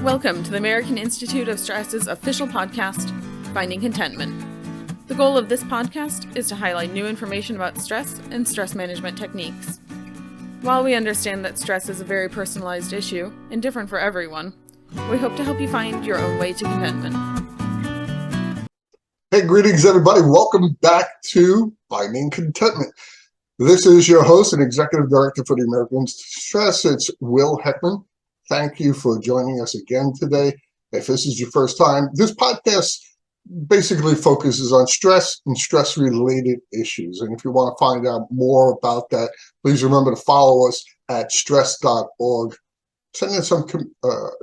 Welcome to the American Institute of Stress's official podcast, Finding Contentment. The goal of this podcast is to highlight new information about stress and stress management techniques. While we understand that stress is a very personalized issue and different for everyone, we hope to help you find your own way to contentment. Hey, greetings, everybody. Welcome back to Finding Contentment. This is your host and executive director for the American Institute of Stress. It's Will Heckman. Thank you for joining us again today. If this is your first time, this podcast basically focuses on stress and stress-related issues. And if you want to find out more about that, please remember to follow us at stress.org. Send in some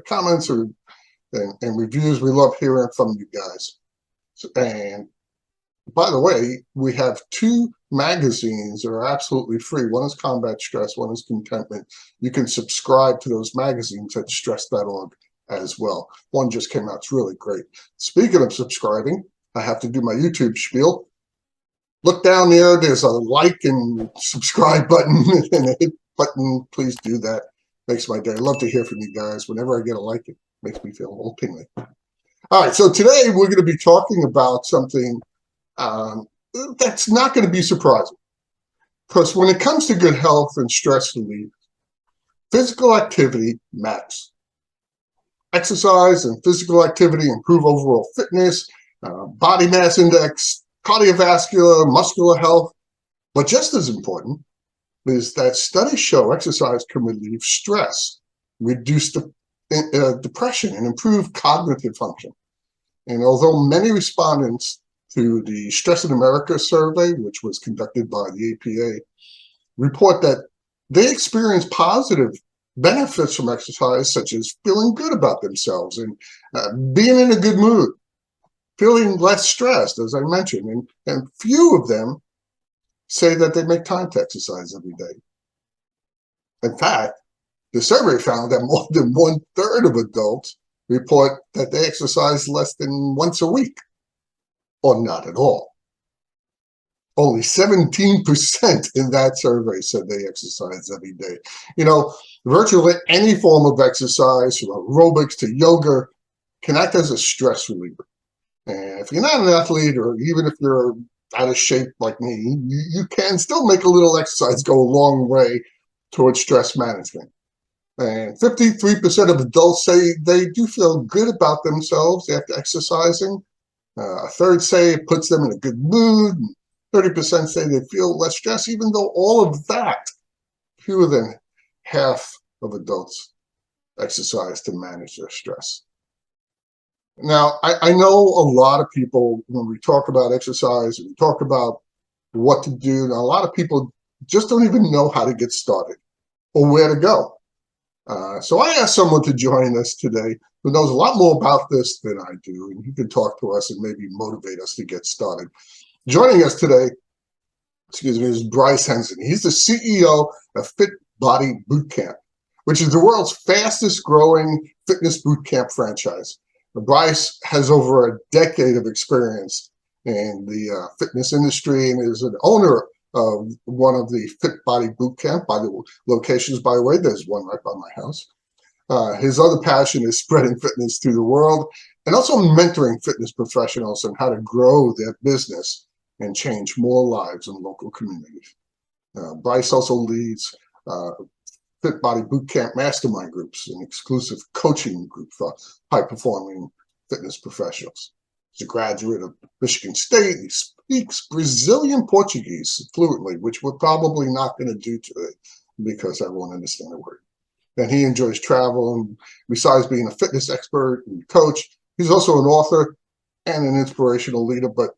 comments and reviews. We love hearing from you guys. And by the way, we have two magazines that are absolutely free. One is Combat Stress, one is Contentment. You can subscribe to those magazines at stress.org as well. One just came out. It's really great. Speaking of subscribing, I have to do my YouTube spiel. Look down there. There's a like and subscribe button and a hit button. Please do that. Makes my day. I love to hear from you guys. Whenever I get a like, it makes me feel a little tingly. All right, so today we're going to be talking about something that's not going to be surprising. Because when it comes to good health and stress relief, physical activity matters. Exercise and physical activity improve overall fitness, body mass index, cardiovascular, muscular health. But just as important is that studies show exercise can relieve stress, reduce depression, and improve cognitive function. And although many respondents to the Stress in America survey, which was conducted by the APA, report that they experience positive benefits from exercise, such as feeling good about themselves and being in a good mood, feeling less stressed, as I mentioned. And few of them say that they make time to exercise every day. In fact, the survey found that more than 1/3 of adults report that they exercise less than once a week, or not at all. Only 17% in that survey said they exercise every day. You know, virtually any form of exercise, from aerobics to yoga, can act as a stress reliever. And if you're not an athlete, or even if you're out of shape like me, you can still make a little exercise go a long way towards stress management. And 53% of adults say they do feel good about themselves after exercising. A third say it puts them in a good mood. 30% say they feel less stress, even though all of that, fewer than half of adults exercise to manage their stress. Now, I know a lot of people, when we talk about exercise and we talk about what to do, a lot of people just don't even know how to get started or where to go. So I asked someone to join us today who knows a lot more about this than I do, and he can talk to us and maybe motivate us to get started. Joining us today, is Bryce Henson. He's the CEO of Fit Body Bootcamp, which is the world's fastest growing fitness bootcamp franchise. Bryce has over a decade of experience in the fitness industry and is an owner of one of the Fit Body Bootcamp. By the locations, by the way, there's one right by my house. His other passion is spreading fitness to the world and also mentoring fitness professionals on how to grow their business and change more lives in local communities. Bryce also leads Fit Body Bootcamp mastermind groups, an exclusive coaching group for high-performing fitness professionals. He's a graduate of Michigan State. He speaks Brazilian Portuguese fluently, which we're probably not going to do today because I won't understand a word. And he enjoys travel, and besides being a fitness expert and coach, he's also an author and an inspirational leader. But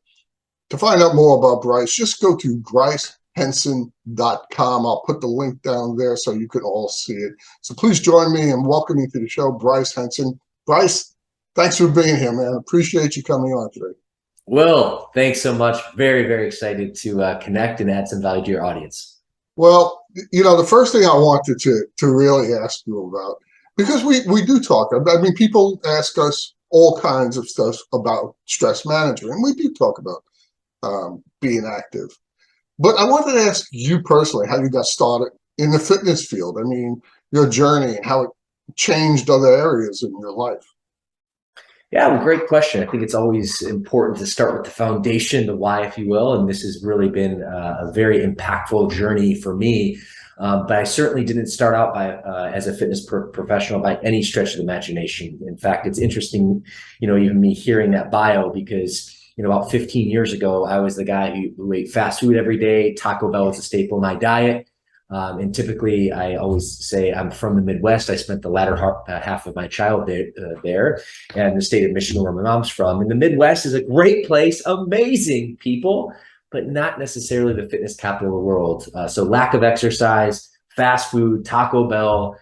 to find out more about Bryce, just go to brycehenson.com. I'll put the link down there so you can all see it. So please join me in welcoming to the show Bryce Henson. Bryce, thanks for being here, man. Appreciate you coming on today. Will, thanks so much. Very, very excited to connect and add some value to your audience. Well, you know, the first thing I wanted to really ask you about, because we do talk, I mean, people ask us all kinds of stuff about stress management, and we do talk about being active. But I wanted to ask you personally how you got started in the fitness field. I mean, your journey and how it changed other areas in your life? Yeah, well, great question. I think it's always important to start with the foundation, the why, if you will. And this has really been a very impactful journey for me. But I certainly didn't start out as a fitness professional by any stretch of the imagination. In fact, it's interesting, even me hearing that bio because, about 15 years ago, I was the guy who ate fast food every day. Taco Bell was a staple in my diet. And typically, I always say I'm from the Midwest. I spent the latter half of my childhood there, and the state of Michigan, where my mom's from. And the Midwest is a great place, amazing people, but not necessarily the fitness capital of the world. So lack of exercise, fast food, Taco Bell,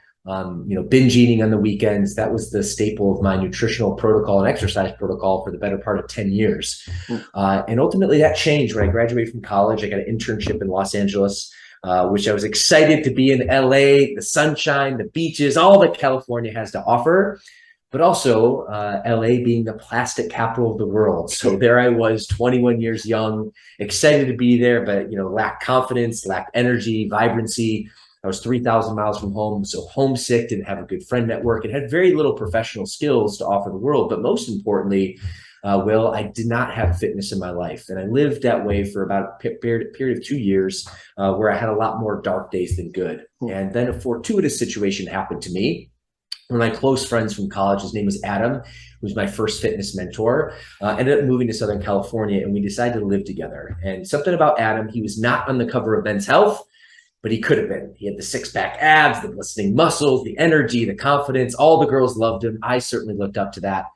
binge eating on the weekends. That was the staple of my nutritional protocol and exercise protocol for the better part of 10 years. And ultimately, that changed when I graduated from college. I got an internship in Los Angeles. Which I was excited to be in LA, the sunshine, the beaches, all that California has to offer, but also LA being the plastic capital of the world. So there I was, 21 years young, excited to be there, but lacked confidence, lacked energy, vibrancy. I was 3,000 miles from home, so homesick, didn't have a good friend network, and had very little professional skills to offer the world. But most importantly, Will, I did not have fitness in my life. And I lived that way for about a period of 2 years where I had a lot more dark days than good. And then a fortuitous situation happened to me. One of my close friends from college, his name was Adam, who was my first fitness mentor, ended up moving to Southern California, and we decided to live together. And something about Adam, he was not on the cover of Men's Health, but he could have been. He had the six-pack abs, the glistening muscles, the energy, the confidence. All the girls loved him. I certainly looked up to that.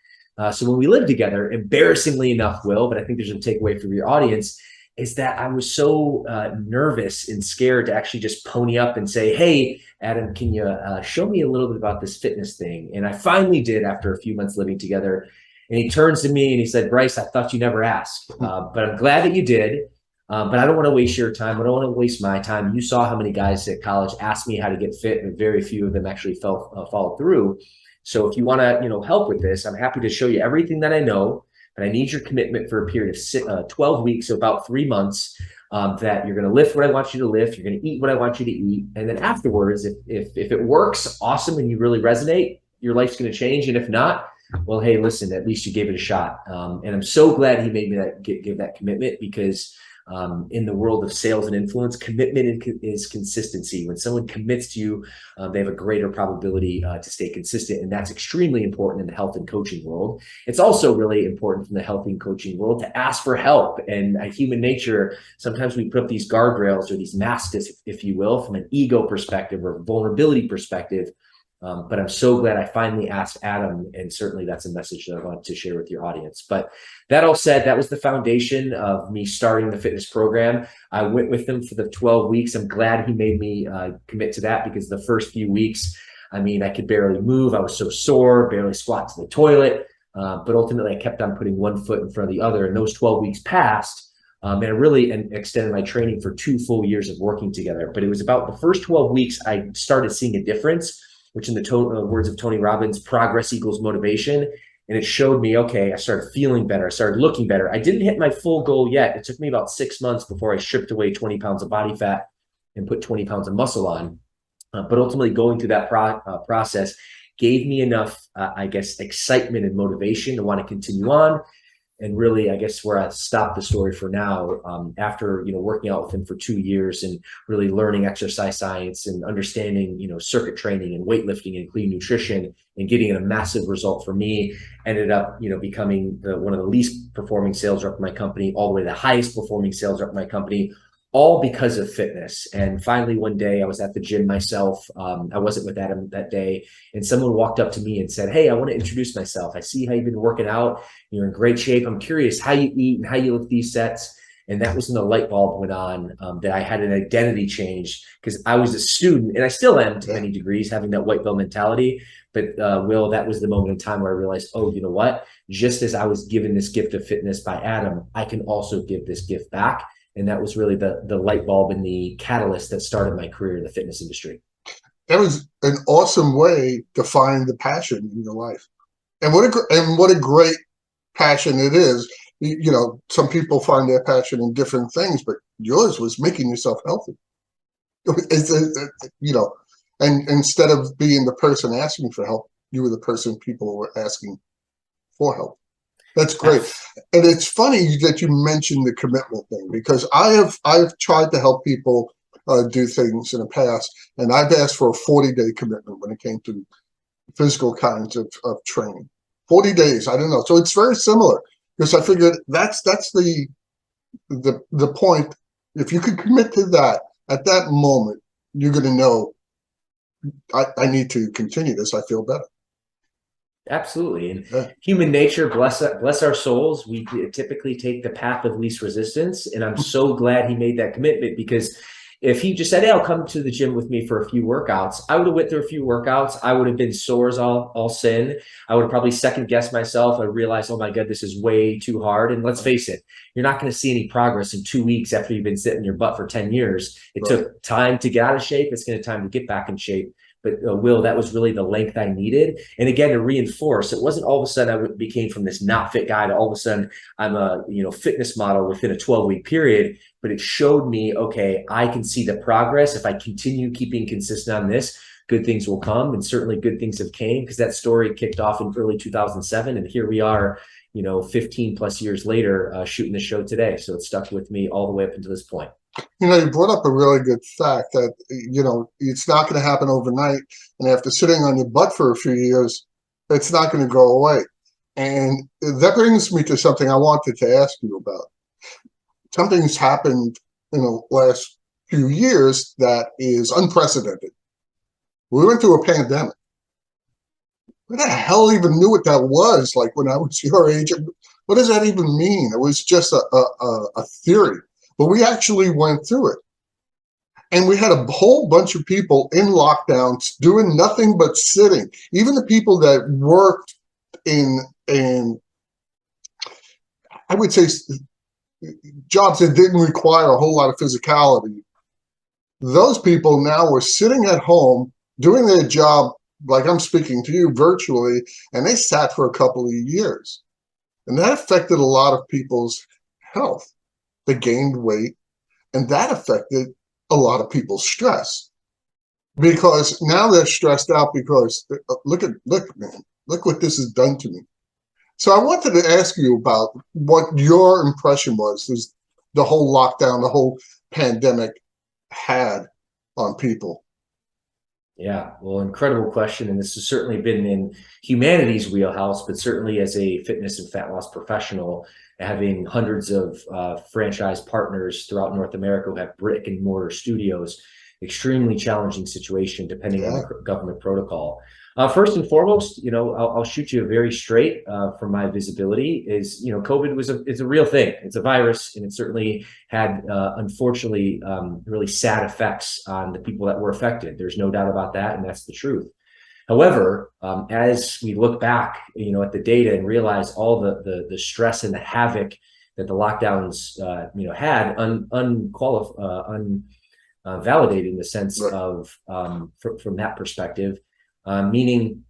So when we lived together, embarrassingly enough, Will, but I think there's a takeaway for your audience, is that I was so nervous and scared to actually just pony up and say, hey, Adam, can you show me a little bit about this fitness thing? And I finally did after a few months living together. And he turns to me and he said, Bryce, I thought you never asked, but I'm glad that you did. But I don't want to waste your time. I don't want to waste my time. You saw how many guys at college asked me how to get fit, and very few of them actually followed through. So if you want to, help with this, I'm happy to show you everything that I know, but I need your commitment for a period of 12 weeks, so about 3 months, that you're going to lift what I want you to lift. You're going to eat what I want you to eat. And then afterwards, if it works, awesome, and you really resonate, your life's going to change. And if not, well, hey, listen, at least you gave it a shot. And I'm so glad he made me give that commitment, because in the world of sales and influence, commitment is consistency. When someone commits to you, they have a greater probability to stay consistent. And that's extremely important in the health and coaching world. It's also really important in the health and coaching world to ask for help. And human nature, sometimes we put up these guardrails or these masks, if you will, from an ego perspective or vulnerability perspective. But I'm so glad I finally asked Adam, and certainly that's a message that I want to share with your audience. But that all said, that was the foundation of me starting the fitness program. I went with him for the 12 weeks. I'm glad he made me commit to that, because the first few weeks, I could barely move. I was so sore, barely squat to the toilet. But ultimately, I kept on putting one foot in front of the other. And those 12 weeks passed. And I really extended my training for 2 full years of working together. But it was about the first 12 weeks I started seeing a difference, which in the words of Tony Robbins, progress equals motivation. And it showed me, okay, I started feeling better. I started looking better. I didn't hit my full goal yet. It took me about 6 months before I stripped away 20 pounds of body fat and put 20 pounds of muscle on. But ultimately, going through that process gave me enough, excitement and motivation to want to continue on. And really, I guess where I stopped the story for now, after, working out with him for 2 years and really learning exercise science and understanding, circuit training and weightlifting and clean nutrition, and getting a massive result for me, ended up, becoming one of the least performing sales rep in my company, all the way to the highest performing sales rep in my company, all because of fitness. And finally, one day I was at the gym myself. I wasn't with Adam that day. And someone walked up to me and said, hey, I want to introduce myself. I see how you've been working out. You're in great shape. I'm curious how you eat and how you lift these sets. And that was when the light bulb went on, that I had an identity change, because I was a student, and I still am to many degrees, having that white belt mentality. But Will, that was the moment in time where I realized, oh, you know what? Just as I was given this gift of fitness by Adam, I can also give this gift back. And that was really the light bulb and the catalyst that started my career in the fitness industry. That was an awesome way to find the passion in your life. And what a great passion it is. Some people find their passion in different things, but yours was making yourself healthy. And And instead of being the person asking for help, you were the person people were asking for help. That's great. And it's funny that you mentioned the commitment thing, because I've tried to help people do things in the past, and I've asked for a 40-day commitment when it came to physical kinds of training. 40 days, I don't know. So it's very similar, because I figured that's the point. If you could commit to that at that moment, you're going to know, I need to continue this. I feel better. Absolutely. And human nature, bless our souls, we typically take the path of least resistance. And I'm so glad he made that commitment, because if he just said, hey, I'll come to the gym with me for a few workouts, I would have went through a few workouts. I would have been sore as all sin. I would have probably second guessed myself. I realized, oh my God, this is way too hard. And let's face it, you're not going to see any progress in 2 weeks after you've been sitting in your butt for 10 years. It took time to get out of shape. It's going to time to get back in shape. But Will, that was really the length I needed. And again, to reinforce, it wasn't all of a sudden I became from this not fit guy to all of a sudden I'm a fitness model within a 12-week period. But it showed me, okay, I can see the progress. If I continue keeping consistent on this, good things will come. And certainly good things have came, because that story kicked off in early 2007. And here we are, 15 plus years later, shooting the show today. So it stuck with me all the way up until this point. You brought up a really good fact that, it's not going to happen overnight. And after sitting on your butt for a few years, it's not going to go away. And that brings me to something I wanted to ask you about. Something's happened in the last few years that is unprecedented. We went through a pandemic. Who the hell even knew what that was? Like when I was your age, what does that even mean? It was just a theory. But we actually went through it. And we had a whole bunch of people in lockdowns doing nothing but sitting. Even the people that worked in I would say, jobs that didn't require a whole lot of physicality, those people now were sitting at home doing their job like I'm speaking to you virtually, and they sat for a couple of years. And that affected a lot of people's health. They gained weight, and that affected a lot of people's stress, because now they're stressed out because look, man, look what this has done to me. So I wanted to ask you about what your impression was the whole lockdown, the whole pandemic had on people. Yeah, well, incredible question. And this has certainly been in humanity's wheelhouse, but certainly as a fitness and fat loss professional, having hundreds of franchise partners throughout North America who have brick and mortar studios, extremely challenging situation depending on the government protocol. First and foremost, I'll shoot you very straight from my visibility is, COVID is a real thing. It's a virus, and it certainly had, unfortunately, really sad effects on the people that were affected. There's no doubt about that, and that's the truth. However, as we look back, at the data and realize all the stress and the havoc that the lockdowns, had, unvalidated in the sense of, from that perspective, meaning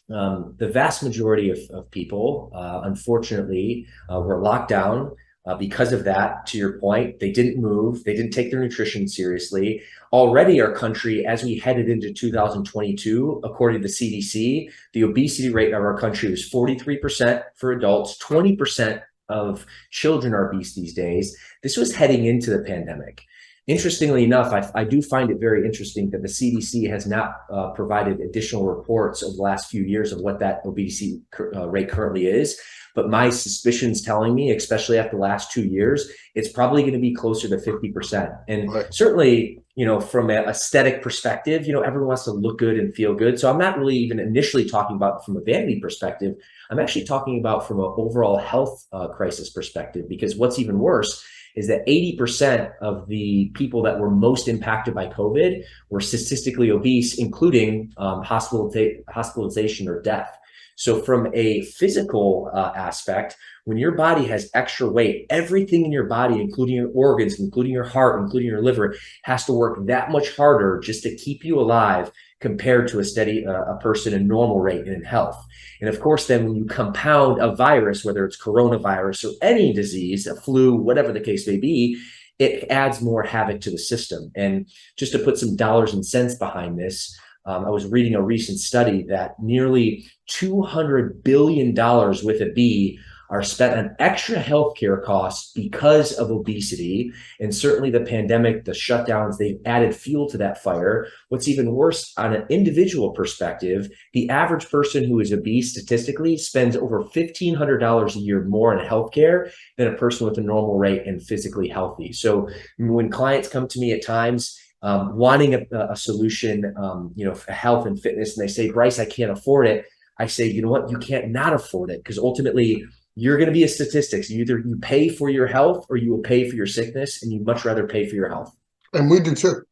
the vast majority of people, unfortunately, were locked down. Because of that, to your point, they didn't move. They didn't take their nutrition seriously. Already our country, as we headed into 2022, according to the CDC, the obesity rate of our country was 43% for adults, 20% of children are obese these days. This was heading into the pandemic. Interestingly enough, I do find it very interesting that the CDC has not provided additional reports over the last few years of what that obesity rate currently is. But my suspicion's telling me, especially after the last 2 years, it's probably going to be closer to 50%. And certainly, from an aesthetic perspective, everyone wants to look good and feel good. So I'm not really even initially talking about from a vanity perspective. I'm actually talking about from an overall health crisis perspective, because what's even worse is that 80% of the people that were most impacted by COVID were statistically obese, including hospitalization or death. So from a physical aspect, when your body has extra weight, everything in your body, including your organs, including your heart, including your liver, has to work that much harder just to keep you alive compared to a person in normal rate and in health. And of course, then when you compound a virus, whether it's coronavirus or any disease, a flu, whatever the case may be, it adds more havoc to the system. And just to put some dollars and cents behind this, I was reading a recent study that nearly $200 billion with a B are spent on extra healthcare costs because of obesity. And certainly the pandemic, the shutdowns, they've added fuel to that fire. What's even worse, on an individual perspective, the average person who is obese statistically spends over $1,500 a year more on healthcare than a person with a normal rate and physically healthy. So when clients come to me at times, wanting a solution, for health and fitness, and they say, Bryce, I can't afford it. I say, you know what? You can't not afford it, because ultimately you're going to be a statistics. Either you pay for your health or you will pay for your sickness, and you'd much rather pay for your health. And we do too.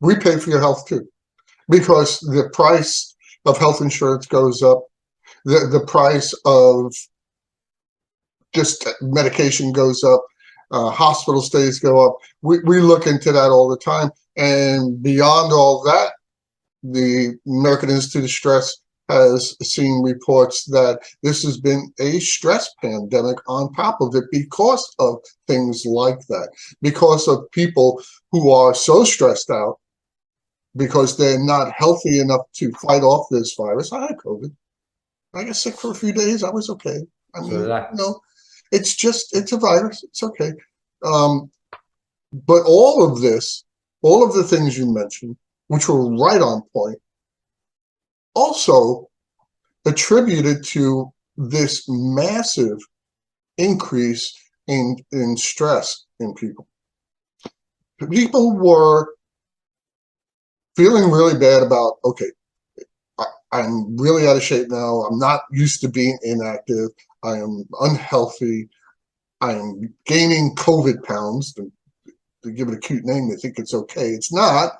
We pay for your health too, because the price of health insurance goes up. The price of just medication goes up. Hospital stays go up. We look into that all the time. And beyond all that, the American Institute of Stress has seen reports that this has been a stress pandemic on top of it because of things like that, because of people who are so stressed out because they're not healthy enough to fight off this virus. I had COVID. I got sick for a few days. I was okay. I mean, it's a virus. It's okay. But all of this, all of the things you mentioned, which were right on point, also attributed to this massive increase in stress in people. People were feeling really bad about, okay, I'm really out of shape now. I'm not used to being inactive. I am unhealthy. I am gaining COVID pounds. To give it a cute name, they think it's okay. It's not.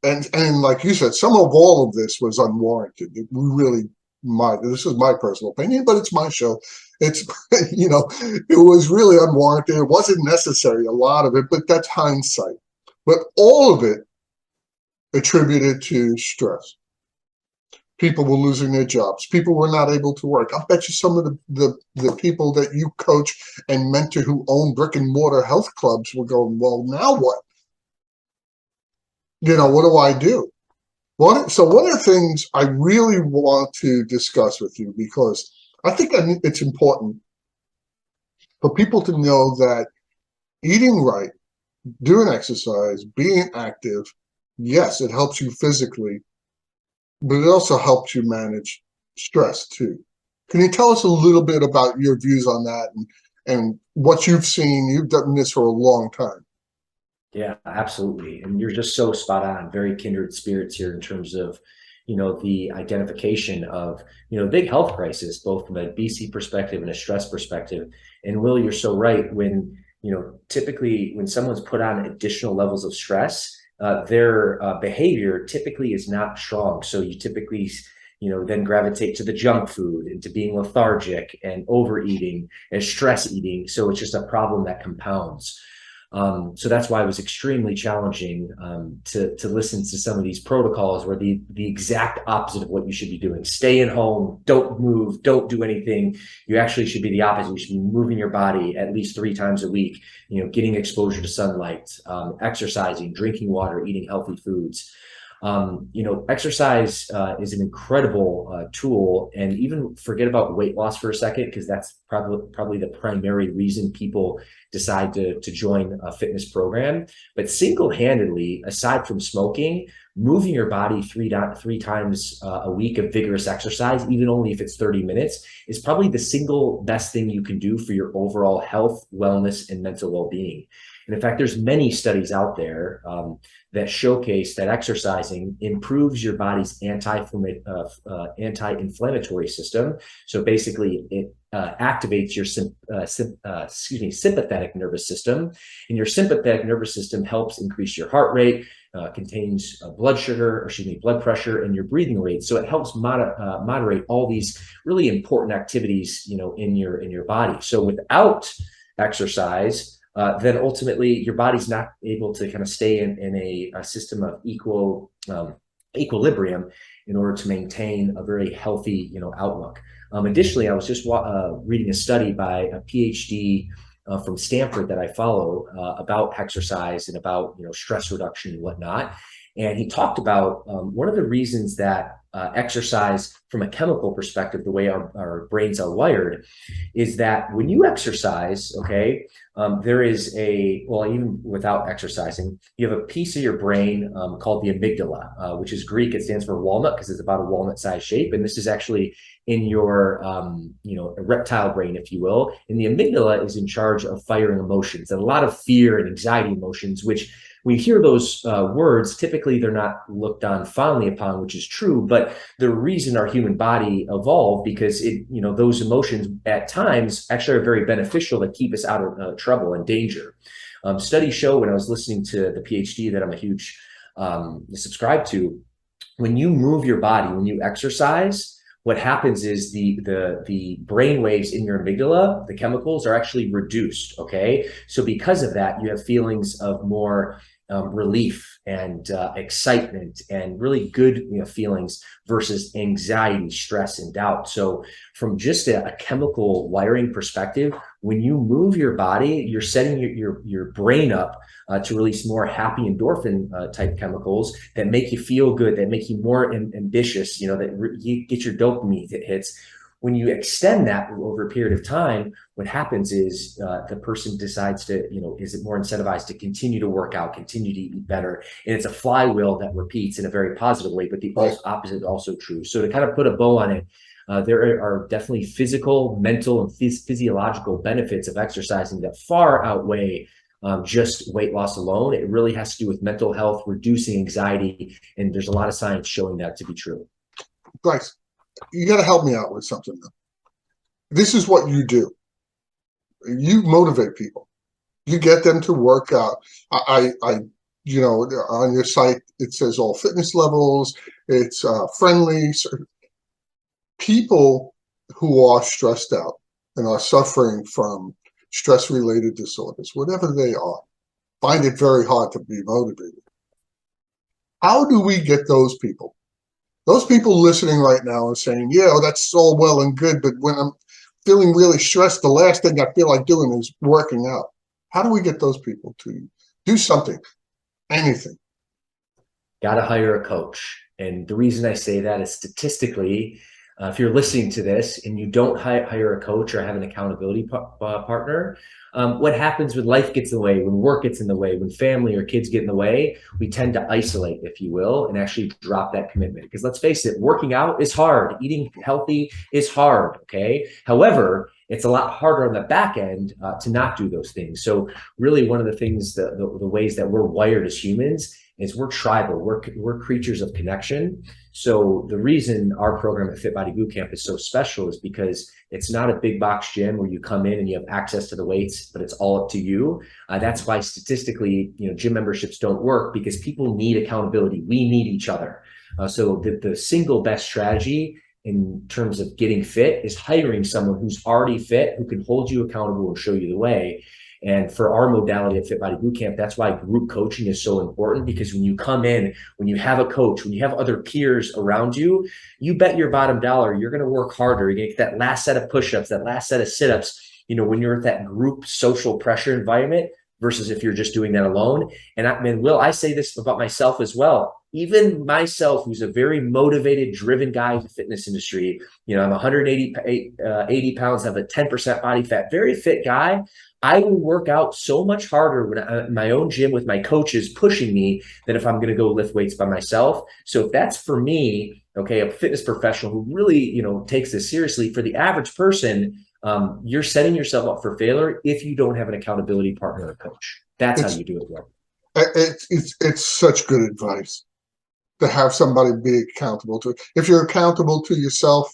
And like you said, some of all of this was unwarranted. This is my personal opinion, but it's my show. It's, it was really unwarranted. It wasn't necessary, a lot of it, but that's hindsight. But all of it attributed to stress. People were losing their jobs. People were not able to work. I bet you some of the people that you coach and mentor who own brick and mortar health clubs were going, well, now what? What do I do? So one of the things I really want to discuss with you, because I think it's important for people to know that eating right, doing exercise, being active, yes, it helps you physically, but it also helps you manage stress too. Can you tell us a little bit about your views on that and what you've seen? You've done this for a long time. Yeah, absolutely. And you're just so spot on, very kindred spirits here in terms of, the identification of, big health crisis, both from a BC perspective and a stress perspective. And Will, you're so right. When, typically when someone's put on additional levels of stress, their behavior typically is not strong. So you typically, then gravitate to the junk food and to being lethargic and overeating and stress eating. So it's just a problem that compounds. So that's why it was extremely challenging to listen to some of these protocols where the exact opposite of what you should be doing. Stay at home, don't move, don't do anything. You actually should be the opposite. You should be moving your body at least 3 times a week, getting exposure to sunlight, exercising, drinking water, eating healthy foods. Exercise is an incredible tool, and even forget about weight loss for a second, because that's probably the primary reason people decide to join a fitness program. But single-handedly, aside from smoking, moving your body three times a week of vigorous exercise, even only if it's 30 minutes, is probably the single best thing you can do for your overall health, wellness, and mental well-being. And in fact, there's many studies out there that showcase that exercising improves your body's anti-inflammatory system. So basically, it activates your sympathetic nervous system, and your sympathetic nervous system helps increase your heart rate, contains blood pressure, and your breathing rate. So it helps moderate all these really important activities, in your body. So without exercise, then ultimately your body's not able to kind of stay in a system of equilibrium in order to maintain a very healthy, outlook. Additionally, I was just reading a study by a PhD from Stanford that I follow about exercise and about stress reduction and whatnot. And he talked about one of the reasons that exercise from a chemical perspective, the way our brains are wired, is that when you exercise, okay, there is even without exercising, you have a piece of your brain called the amygdala, which is Greek. It stands for walnut because it's about a walnut-sized shape. And this is actually in your, a reptile brain, if you will. And the amygdala is in charge of firing emotions and a lot of fear and anxiety emotions, which we hear those words, typically they're not looked on fondly upon, which is true, but the reason our human body evolved because those emotions at times actually are very beneficial to keep us out of trouble and danger. Studies show, when I was listening to the PhD that I'm a huge subscribe to, when you move your body, when you exercise, what happens is the brain waves in your amygdala, the chemicals are actually reduced. Okay. So because of that, you have feelings of more relief and excitement and really good feelings versus anxiety, stress, and doubt. So from just a chemical wiring perspective, when you move your body, you're setting your brain up to release more happy endorphin type chemicals that make you feel good, that make you more ambitious, that you get your dopamine hits. When you extend that over a period of time, what happens is the person decides to, is it more incentivized to continue to work out, continue to eat better. And it's a flywheel that repeats in a very positive way, but the opposite is also true. So to kind of put a bow on it, there are definitely physical, mental, and physiological benefits of exercising that far outweigh just weight loss alone. It really has to do with mental health, reducing anxiety, and there's a lot of science showing that to be true. Bryce, you got to help me out with something. This is what you do. You motivate people. You get them to work out. I on your site, it says all fitness levels. It's friendly. People who are stressed out and are suffering from stress-related disorders, whatever they are, find it very hard to be motivated. How do we get those people? Those people listening right now are saying, yeah, that's all well and good, but when I'm feeling really stressed, the last thing I feel like doing is working out. How do we get those people to do something, anything? Got to hire a coach. And the reason I say that is statistically, if you're listening to this and you don't hire a coach or have an accountability partner, what happens when life gets in the way, when work gets in the way, when family or kids get in the way, we tend to isolate, if you will, and actually drop that commitment. Because let's face it, working out is hard. Eating healthy is hard, okay? However, it's a lot harder on the back end to not do those things. So really one of the things, the ways that we're wired as humans is we're tribal, we're creatures of connection. So the reason our program at Fit Body Bootcamp is so special is because it's not a big box gym where you come in and you have access to the weights, but it's all up to you. That's why statistically, gym memberships don't work, because people need accountability. We need each other. So the single best strategy in terms of getting fit is hiring someone who's already fit, who can hold you accountable and show you the way. And for our modality at Fit Body Bootcamp, that's why group coaching is so important, because when you come in, when you have a coach, when you have other peers around you, you bet your bottom dollar, you're going to work harder. You're going to get that last set of push-ups, that last set of sit-ups, when you're at that group social pressure environment versus if you're just doing that alone. And Will, I say this about myself as well. Even myself, who's a very motivated, driven guy in the fitness industry, I'm 180 pounds, have a 10% body fat, very fit guy. I will work out so much harder when I'm in my own gym with my coaches pushing me than if I'm going to go lift weights by myself. So if that's for me, okay, a fitness professional who really, takes this seriously, for the average person, you're setting yourself up for failure if you don't have an accountability partner or coach. That's how you do it well. It's such good advice to have somebody be accountable to. If you're accountable to yourself,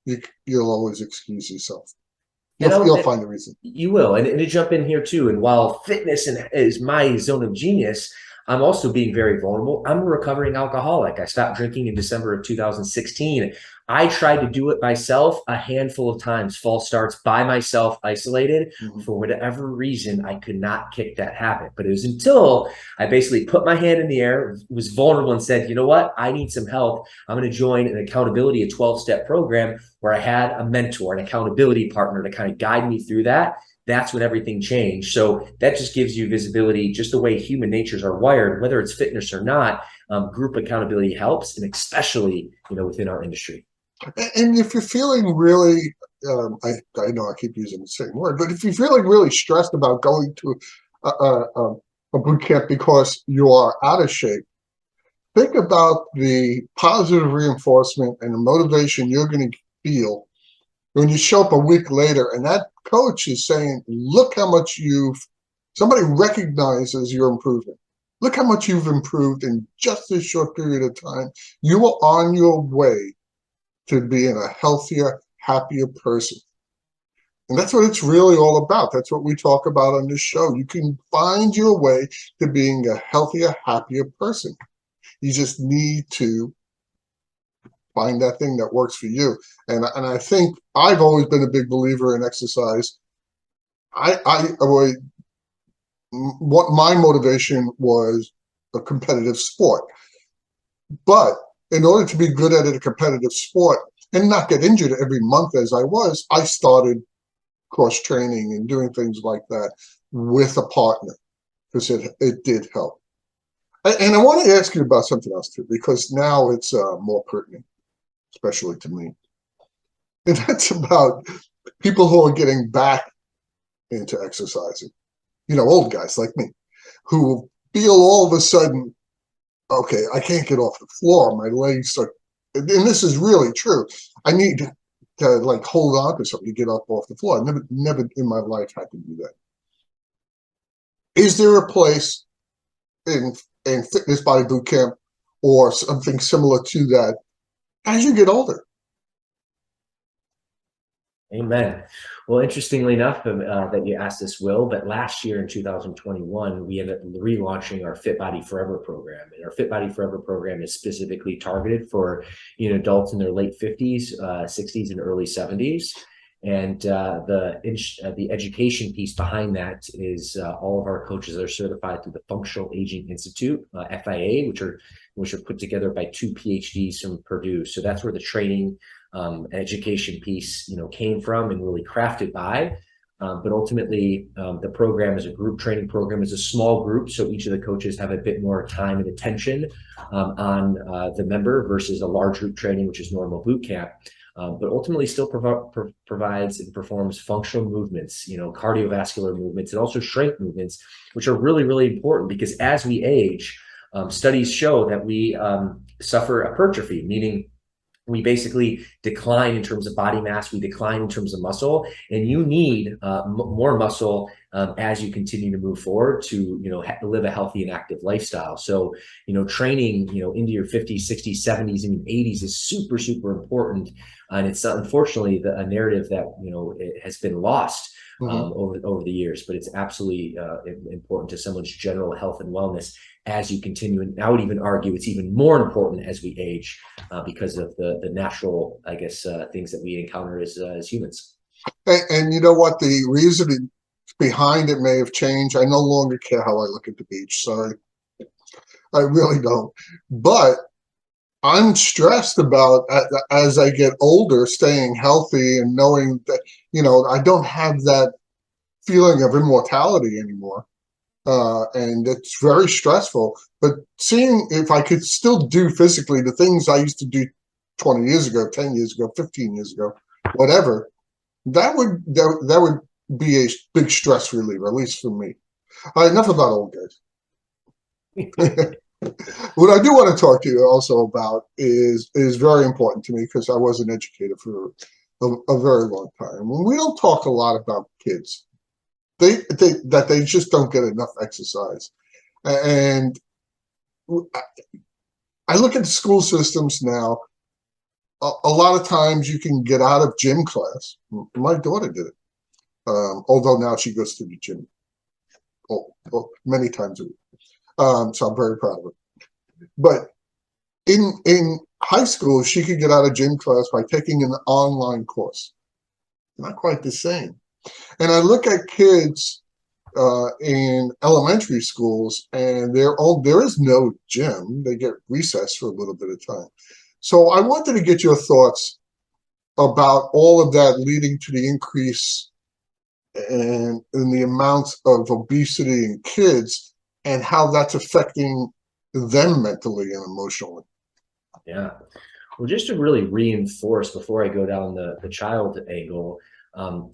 you'll always excuse yourself. You'll find a reason. You will. And to jump in here too, and while fitness is my zone of genius, I'm also being very vulnerable. I'm a recovering alcoholic. I stopped drinking in December of 2016. I tried to do it myself a handful of times, false starts by myself, isolated. For whatever reason, I could not kick that habit. But it was until I basically put my hand in the air, was vulnerable, and said, you know what? I need some help. I'm going to join an accountability, a 12-step program where I had a mentor, an accountability partner to kind of guide me through that. that's when everything changed. So that just gives you visibility, just the way human natures are wired, whether it's fitness or not. Group accountability helps, and especially, within our industry. And if you're feeling really, I know I keep using the same word, but if you're feeling really stressed about going to a boot camp because you are out of shape, think about the positive reinforcement and the motivation you're going to feel when you show up a week later and that coach is saying, look how much somebody recognizes your improvement. Look how much you've improved in just this short period of time. You are on your way to being a healthier, happier person. And that's what it's really all about. That's what we talk about on this show. You can find your way to being a healthier, happier person. You just need to find that thing that works for you. And I think I've always been a big believer in exercise. What my motivation was a competitive sport. But in order to be good at a competitive sport and not get injured every month as I was, I started cross training and doing things like that with a partner because it did help. And I want to ask you about something else too, because now it's more pertinent, especially to me. And that's about people who are getting back into exercising. Old guys like me who feel all of a sudden, okay, I can't get off the floor. My legs are, and this is really true. I need to like hold on to something to get up off the floor. I never in my life had to do that. Is there a place in fitness body boot camp or something similar to that as you get older? Amen. Well, interestingly enough, that you asked this, Will, but last year in 2021, we ended up relaunching our Fit Body Forever program. And our Fit Body Forever program is specifically targeted for adults in their late 50s, 60s, and early 70s. And the education piece behind that is all of our coaches are certified through the Functional Aging Institute, FIA, which are put together by 2 PhDs from Purdue. So that's where the training education piece, came from and really crafted by. But ultimately, the program is a group training program. It's a small group, so each of the coaches have a bit more time and attention on the member versus a large group training, which is normal boot camp. But ultimately still provides and performs functional movements, cardiovascular movements, and also strength movements, which are really, really important because as we age, studies show that we suffer hypertrophy, meaning we basically decline in terms of body mass, we decline in terms of muscle, and you need more muscle as you continue to move forward to live a healthy and active lifestyle. So training into your 50s, 60s, 70s, and 80s is super, super important, and it's unfortunately a narrative that it has been lost over the years, but it's absolutely important to someone's general health and wellness as you continue. And I would even argue it's even more important as we age because of the natural, things that we encounter as humans. And you know what? The reason behind it may have changed. I no longer care how I look at the beach. Sorry. I really don't. But I'm stressed about, as I get older, staying healthy and knowing that, I don't have that feeling of immortality anymore. And it's very stressful. But seeing if I could still do physically the things I used to do 20 years ago, 10 years ago, 15 years ago, whatever, that would be a big stress reliever, at least for me. Enough about old guys. What I do want to talk to you also about is very important to me because I was an educator for a very long time. When we don't talk a lot about kids, they just don't get enough exercise. And I look at the school systems now. A lot of times you can get out of gym class. My daughter did it, although now she goes to the gym many times a week. So I'm very proud of her. But in high school, she could get out of gym class by taking an online course. Not quite the same. And I look at kids in elementary schools, and there is no gym. They get recess for a little bit of time. So I wanted to get your thoughts about all of that leading to the increase and the amounts of obesity in kids and how that's affecting them mentally and emotionally. Yeah. Well, just to really reinforce before I go down the child angle,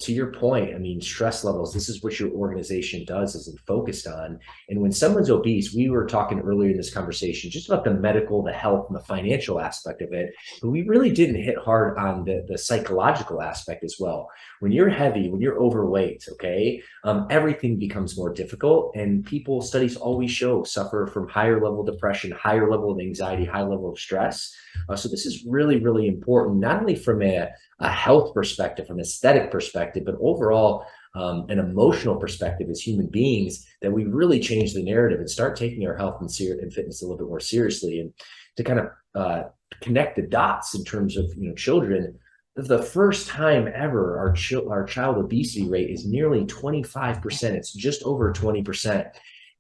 to your point, I mean, stress levels, this is what your organization does, is it focused on. And when someone's obese, we were talking earlier in this conversation just about the medical, the health, and the financial aspect of it, but we really didn't hit hard on the psychological aspect as well. When you're heavy, when you're overweight, okay, everything becomes more difficult, and studies always show, suffer from higher level depression, higher level of anxiety, high level of stress. So this is really, really important, not only from a health perspective, from an aesthetic perspective, but overall an emotional perspective as human beings, that we really change the narrative and start taking our health and fitness a little bit more seriously. And to kind of connect the dots in terms of children, the first time ever our child obesity rate is nearly 25%. It's just over 20%.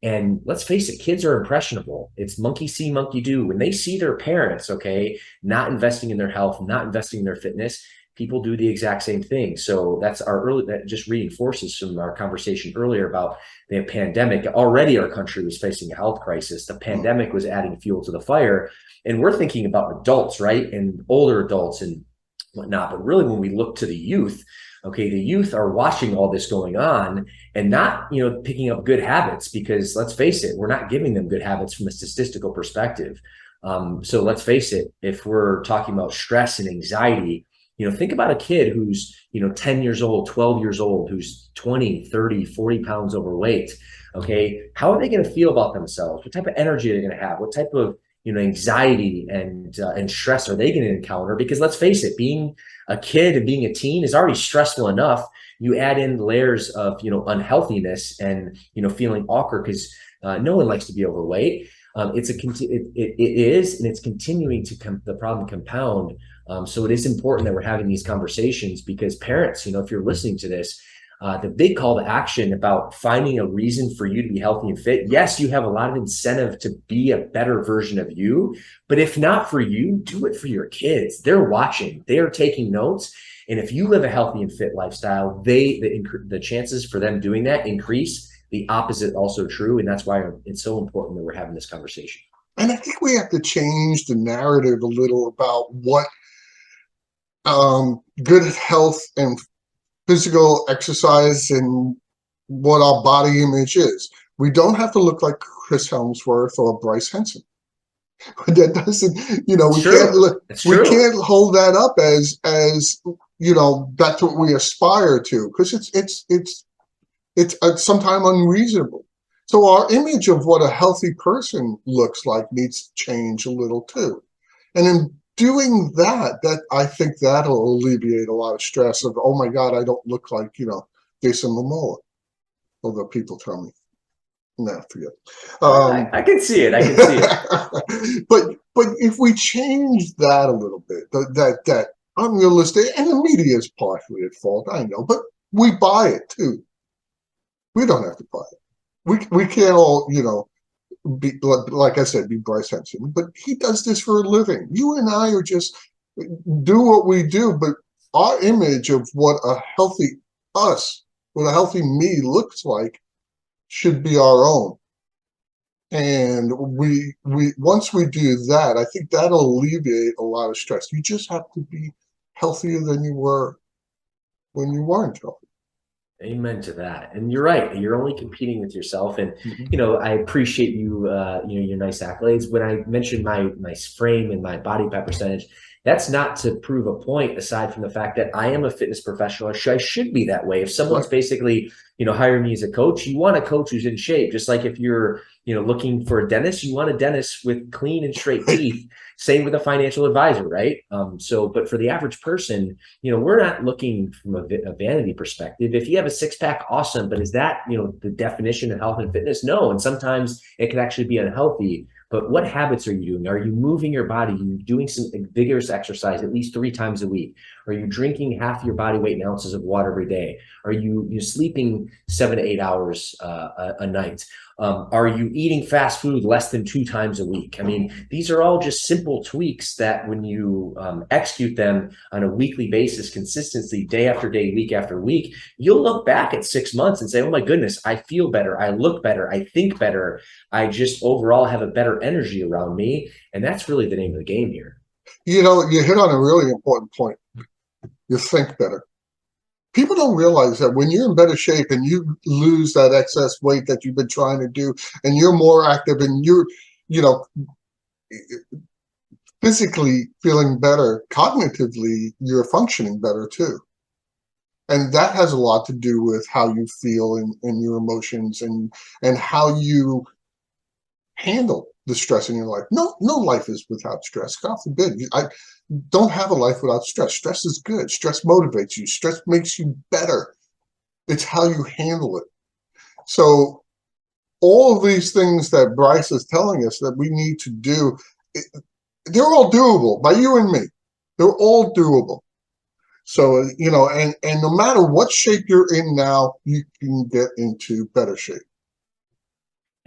And let's face it, kids are impressionable. It's monkey see, monkey do. When they see their parents, okay, not investing in their health, not investing in their fitness, people do the exact same thing. So that just reinforces from our conversation earlier about the pandemic. Already our country was facing a health crisis. The pandemic was adding fuel to the fire. And we're thinking about adults, right? And older adults and whatnot. But really, when we look to the youth, okay, the youth are watching all this going on and not, picking up good habits, because let's face it, we're not giving them good habits from a statistical perspective. So let's face it, if we're talking about stress and anxiety, think about a kid who's, 10 years old, 12 years old, who's 20, 30, 40 pounds overweight. Okay. How are they going to feel about themselves? What type of energy are they going to have? What type of, anxiety and stress are they going to encounter? Because let's face it, being a kid and being a teen is already stressful enough. You add in layers of, unhealthiness and, feeling awkward because no one likes to be overweight. It is, and it's continuing to the problem compound. So it is important that we're having these conversations, because parents, if you're listening to this, the big call to action about finding a reason for you to be healthy and fit. Yes, you have a lot of incentive to be a better version of you, but if not for you, do it for your kids. They're watching, they are taking notes. And if you live a healthy and fit lifestyle, the chances for them doing that increase. The opposite also true. And that's why it's so important that we're having this conversation. And I think we have to change the narrative a little about what good health and physical exercise and what our body image is. We don't have to look like Chris Helmsworth or Bryce Henson. That doesn't, we can't hold that up as that's what we aspire to, because it's sometimes unreasonable. So our image of what a healthy person looks like needs to change a little too. And in doing that, I think that'll alleviate a lot of stress of, oh my God, I don't look like, Jason Momoa. Although people tell me, no, forget it. I can see it. But if we change that a little bit, that unrealistic, and the media is partially at fault, I know, but we buy it too. We don't have to buy it. We can't all, be, like I said, be Bryce Henson, but he does this for a living. You and I are just do what we do, but our image of what a healthy me looks like should be our own. And we once we do that, I think that'll alleviate a lot of stress. You just have to be healthier than you were when you weren't healthy. Amen to that. And you're right. You're only competing with yourself. And, I appreciate you, your nice accolades. When I mentioned my frame and my body fat percentage, that's not to prove a point, aside from the fact that I am a fitness professional. I should be that way. If someone's basically, hiring me as a coach, you want a coach who's in shape. Just like if you're, looking for a dentist, you want a dentist with clean and straight teeth. Same with a financial advisor, right? But for the average person, we're not looking from a vanity perspective. If you have a six-pack, awesome. But is that, the definition of health and fitness? No. And sometimes it can actually be unhealthy. But what habits are you doing? Are you moving your body? Are you doing some vigorous exercise at least 3 times a week? Are you drinking half your body weight in ounces of water every day? Are you sleeping 7 to 8 hours a night? Are you eating fast food less than 2 times a week? I mean, these are all just simple tweaks that when you execute them on a weekly basis, consistently, day after day, week after week, you'll look back at 6 months and say, oh my goodness, I feel better. I look better. I think better. I just overall have a better energy around me. And that's really the name of the game here. You know, you hit on a really important point. You think better. People don't realize that when you're in better shape and you lose that excess weight that you've been trying to do, and you're more active and you're, you know, physically feeling better, cognitively, you're functioning better too. And that has a lot to do with how you feel and your emotions and how you handle the stress in your life. No life is without stress. God forbid. I don't have a life without stress. Stress is good. Stress motivates you. Stress makes you better. It's how you handle it. So all of these things that Bryce is telling us that we need to do, they're all doable by you and me. They're all doable. So, you know, and no matter what shape you're in now, you can get into better shape.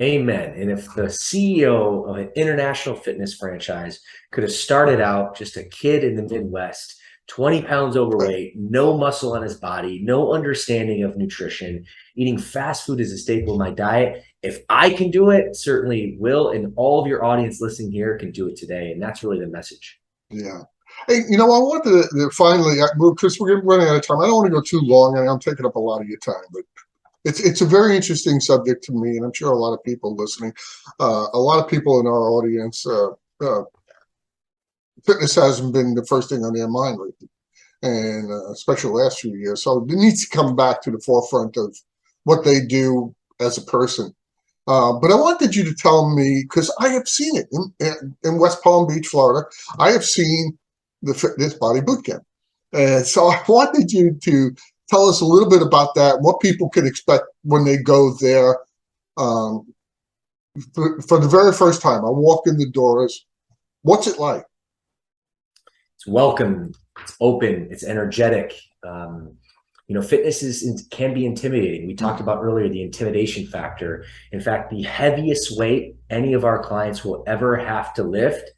Amen. And if the CEO of an international fitness franchise could have started out just a kid in the Midwest, 20 pounds overweight, no muscle on his body, no understanding of nutrition, eating fast food as a staple of my diet, if I can do it, certainly Will and all of your audience listening here can do it today. And that's really the message. Yeah. Hey, you know, I wanted to finally, because we're running out of time, I don't want to go too long, and I'm taking up a lot of your time, but it's a very interesting subject to me, and I'm sure a lot of people listening, a lot of people in our audience, fitness hasn't been the first thing on their mind lately, and especially the last few years. So it needs to come back to the forefront of what they do as a person. But I wanted you to tell me, because I have seen it in West Palm Beach, Florida. I have seen the Fitness Body Bootcamp. And so I wanted you to tell us a little bit about that, what people can expect when they go there. For the very first time, I walk in the doors. What's it like? It's welcome, it's open, it's energetic. You know, fitness can be intimidating. We talked about earlier the intimidation factor. In fact, the heaviest weight any of our clients will ever have to lift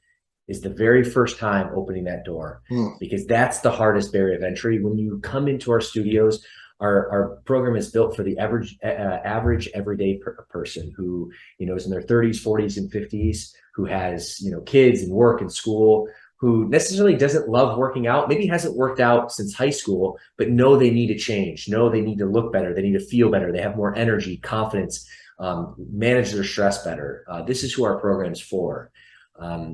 is the very first time opening that door, because that's the hardest barrier of entry. When you come into our studios, our program is built for the average everyday person who, you know, is in their 30s, 40s, and 50s, who has, you know, kids and work and school, who necessarily doesn't love working out, maybe hasn't worked out since high school, but know they need to change, know they need to look better, they need to feel better, they have more energy, confidence, manage their stress better. This is who our program is for.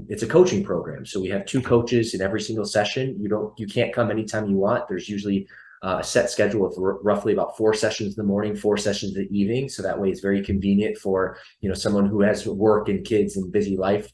It's a coaching program. So we have 2 coaches in every single session. You can't come anytime you want. There's usually a set schedule of roughly about 4 sessions in the morning, 4 sessions in the evening. So that way it's very convenient for, you know, someone who has work and kids and busy life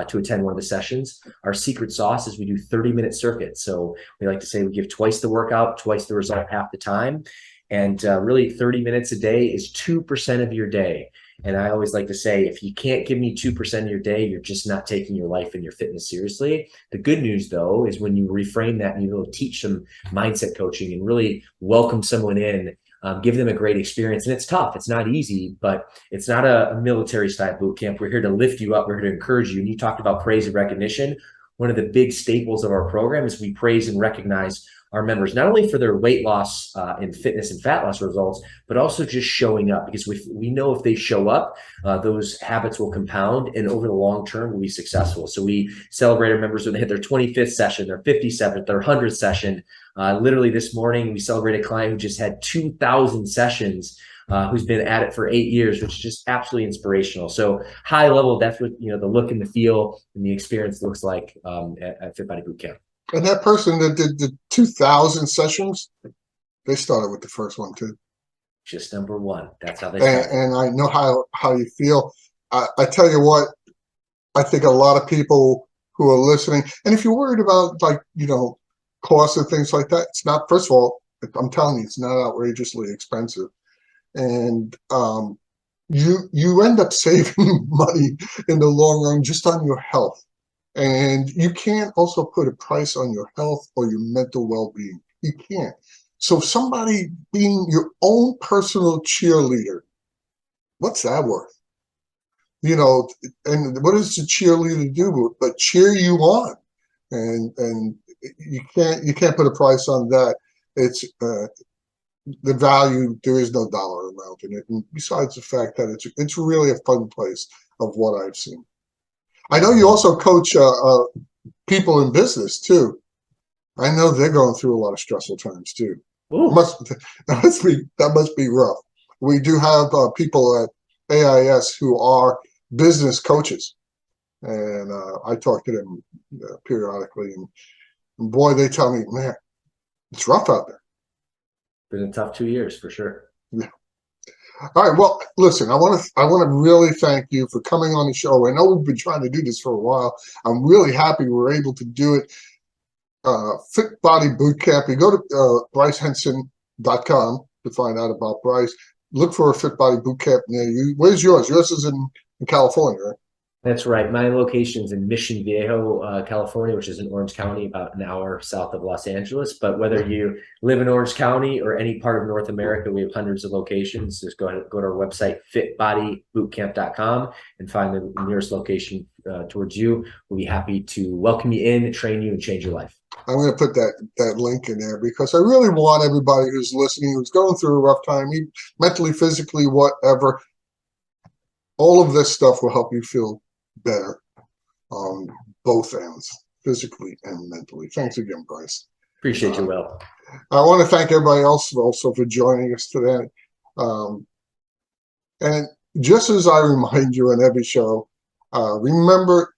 to attend one of the sessions. Our secret sauce is we do 30-minute circuits. So we like to say we give twice the workout, twice the result, half the time. And really 30 minutes a day is 2% of your day. And I always like to say, if you can't give me 2% of your day, you're just not taking your life and your fitness seriously. The good news, though, is when you reframe that and you will teach some mindset coaching and really welcome someone in, give them a great experience. And it's tough. It's not easy, but it's not a military style boot camp. We're here to lift you up. We're here to encourage you. And you talked about praise and recognition. One of the big staples of our program is we praise and recognize our members, not only for their weight loss and fitness and fat loss results, but also just showing up, because we know if they show up, those habits will compound and over the long term will be successful. So we celebrate our members when they hit their 25th session, their 57th, their 100th session. Literally this morning, we celebrate a client who just had 2,000 sessions, who's been at it for 8 years, which is just absolutely inspirational. So high level, that's what, you know, the look and the feel and the experience looks like at Fit Body Bootcamp. And that person that did the 2,000 sessions, they started with the first one too. Just number 1. That's how they started. And I know how you feel. I tell you what, I think a lot of people who are listening, and if you're worried about, like, you know, costs and things like that, it's not, first of all, I'm telling you, it's not outrageously expensive. And you end up saving money in the long run just on your health. And you can't also put a price on your health or your mental well-being. You can't. So somebody being your own personal cheerleader, what's that worth? You know, and what does the cheerleader do but cheer you on? And you can't put a price on that. It's the value. There is no dollar amount in it. And besides the fact that it's really a fun place of what I've seen. I know you also coach people in business too. I know they're going through a lot of stressful times too. That must be rough. We do have people at AIS who are business coaches, and I talk to them periodically, and boy, they tell me, man, it's rough out there. Been a tough 2 years for sure. Yeah. All right. Well, listen, I want to really thank you for coming on the show. I know we've been trying to do this for a while. I'm really happy we're able to do it. Fit Body Bootcamp. You go to brycehenson.com to find out about Bryce. Look for a Fit Body Bootcamp near you. Where's yours? Yours is in California, right? That's right. My location's in Mission Viejo, California, which is in Orange County, about an hour south of Los Angeles. But whether you live in Orange County or any part of North America, we have hundreds of locations. Just go to our website, fitbodybootcamp.com, and find the nearest location towards you. We'll be happy to welcome you in, train you, and change your life. I'm going to put that link in there because I really want everybody who's listening, who's going through a rough time, mentally, physically, whatever, all of this stuff will help you feel better on both ends, physically and mentally. Thanks again, Bryce. Appreciate you, Will. I want to thank everybody else also for joining us today. And just as I remind you on every show, remember,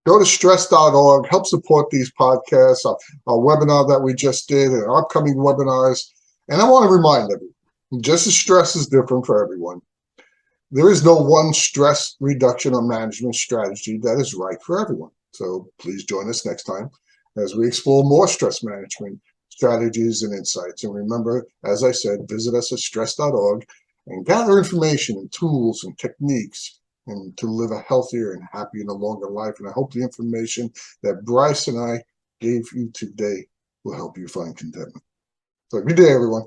go to stress.org, help support these podcasts, our webinar that we just did, and our upcoming webinars. And I want to remind everyone, just as stress is different for everyone, there is no one stress reduction or management strategy that is right for everyone. So please join us next time as we explore more stress management strategies and insights. And remember, as I said, visit us at stress.org and gather information and tools and techniques and to live a healthier and happier and a longer life. And I hope the information that Bryce and I gave you today will help you find contentment. So good day, everyone.